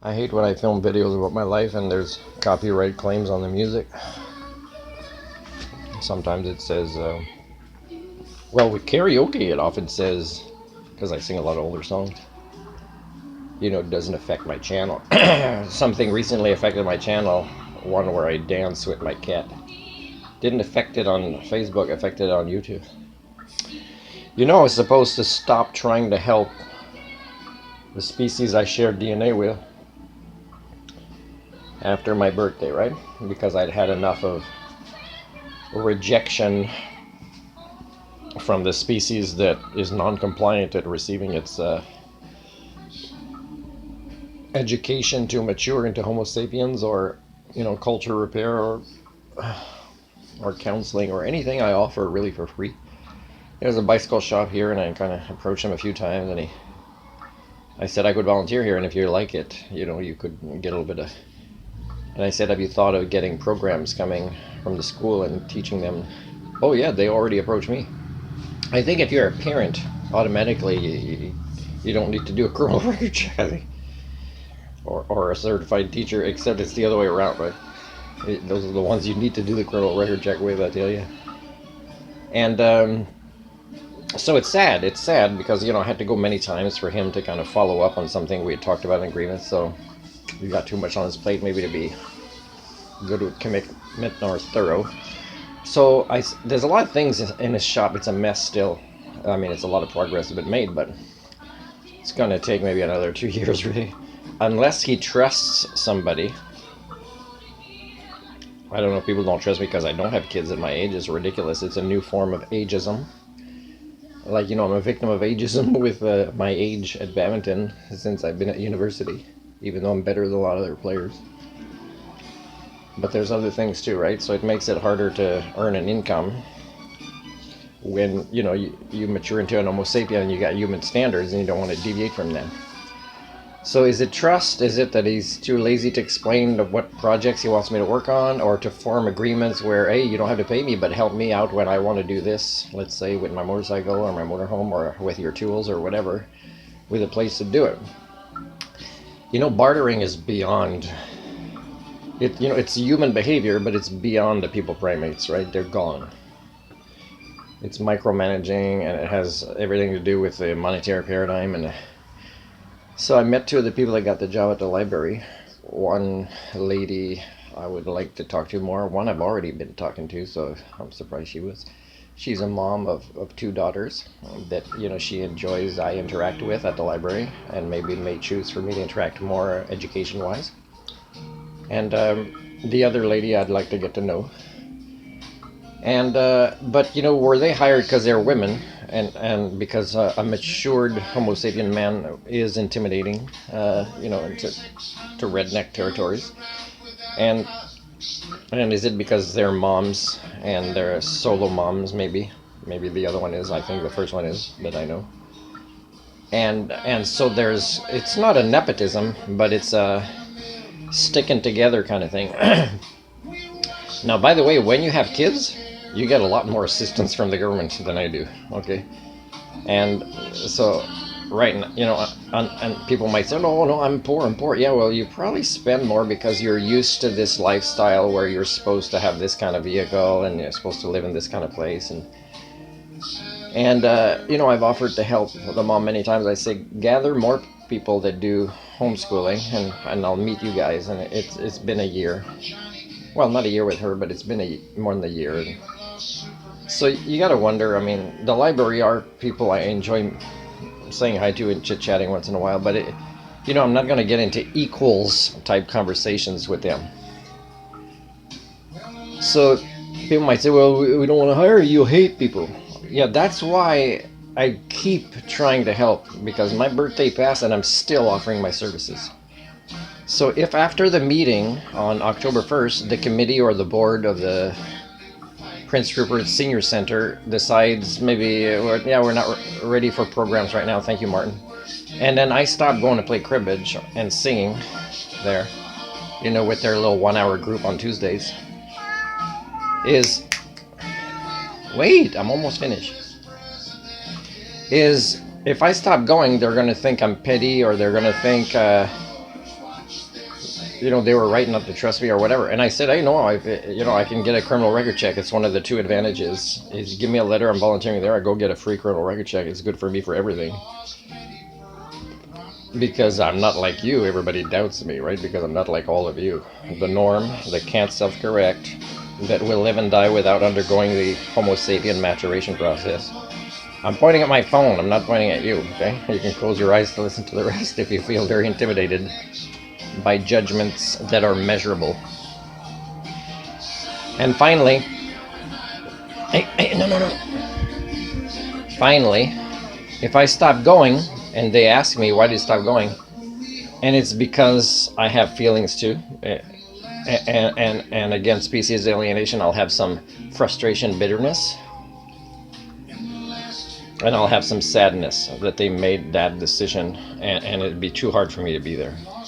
I hate when I film videos about my life and there's copyright claims on the music. Sometimes it says, well, with karaoke, it often says, because I sing a lot of older songs, it doesn't affect my channel. Something recently affected my channel, one where I dance with my cat. Didn't affect it on Facebook, affected it on YouTube. I was supposed to stop trying to help the species I shared DNA with after my birthday, right? Because I'd had enough of rejection from the species that is non-compliant at receiving its education to mature into Homo sapiens, or culture repair, or counseling, or anything I offer really for free. There's a bicycle shop here, and I kind of approached him a few times, and I said I could volunteer here, and if you like it, you could get a little bit of. And I said, have you thought of getting programs coming from the school and teaching them? Oh yeah, they already approached me. I think if you're a parent, automatically you don't need to do a criminal record check, I think, or a certified teacher, except it's the other way around, right? Those are the ones you need to do the criminal record check with, I tell you. And so it's sad. It's sad because I had to go many times for him to kind of follow up on something we had talked about in agreement. So he got too much on his plate, maybe, to be good with commitment or thorough. So there's a lot of things in his shop. It's a mess still. I mean, it's a lot of progress has been made, but it's going to take maybe another 2 years, really, unless he trusts somebody. I don't know if people don't trust me because I don't have kids at my age. It's ridiculous. It's a new form of ageism. Like, I'm a victim of ageism with my age at badminton since I've been at university, even though I'm better than a lot of other players. But there's other things too, right? So it makes it harder to earn an income when, you mature into an Homo sapien and you got human standards and you don't want to deviate from them. So is it trust? Is it that he's too lazy to explain what projects he wants me to work on, or to form agreements where, hey, you don't have to pay me, but help me out when I want to do this, let's say with my motorcycle or my motorhome or with your tools or whatever, with a place to do it? Bartering is beyond it. It's human behavior, but it's beyond the people primates, right? They're gone. It's micromanaging, and it has everything to do with the monetary paradigm. And so I met two of the people that got the job at the library. One lady I would like to talk to more. One I've already been talking to, so I'm surprised she was. She's a mom of two daughters that, she enjoys, I interact with at the library, and maybe may choose for me to interact more education-wise. And the other lady I'd like to get to know. And but were they hired because they're women, and because a matured Homo sapien man is intimidating, to redneck territories, and is it because they're moms and they're solo moms? Maybe the other one is. I think the first one is that I know. And so it's not a nepotism, but it's a sticking together kind of thing. Now, by the way, when you have kids, you get a lot more assistance from the government than I do, okay? And so, right, and people might say, no, I'm poor. Yeah, well, you probably spend more because you're used to this lifestyle where you're supposed to have this kind of vehicle and you're supposed to live in this kind of place. And I've offered to help the mom many times. I say, gather more people that do homeschooling, and I'll meet you guys. And it's been a year. Well, not a year with her, but it's been more than a year. So you got to wonder, I mean, the library are people I enjoy saying hi to and chit-chatting once in a while, but I'm not going to get into equals type conversations with them. So people might say, well, we don't want to hire you, hate people. Yeah, that's why I keep trying to help, because my birthday passed and I'm still offering my services. So if after the meeting on October 1st, the committee or the board of the Prince Rupert Senior Center decides maybe, we're not ready for programs right now, thank you, Martin, and then I stop going to play cribbage and singing there, with their little 1-hour group on Tuesdays, wait, I'm almost finished, if I stop going, they're going to think I'm petty, or they're going to think you know, they were right not to trust me or whatever. And I said, I know, I can get a criminal record check. It's one of the two advantages. Is you give me a letter, I'm volunteering there, I go get a free criminal record check. It's good for me for everything. Because I'm not like you, everybody doubts me, right? Because I'm not like all of you. The norm, that can't self-correct, that will live and die without undergoing the Homo sapien maturation process. I'm pointing at my phone, I'm not pointing at you, okay? You can close your eyes to listen to the rest if you feel very intimidated by judgments that are measurable. And finally, no. Finally, if I stop going, and they ask me why did you stop going, and it's because I have feelings too, and again, species alienation, I'll have some frustration, bitterness, and I'll have some sadness that they made that decision, and it'd be too hard for me to be there.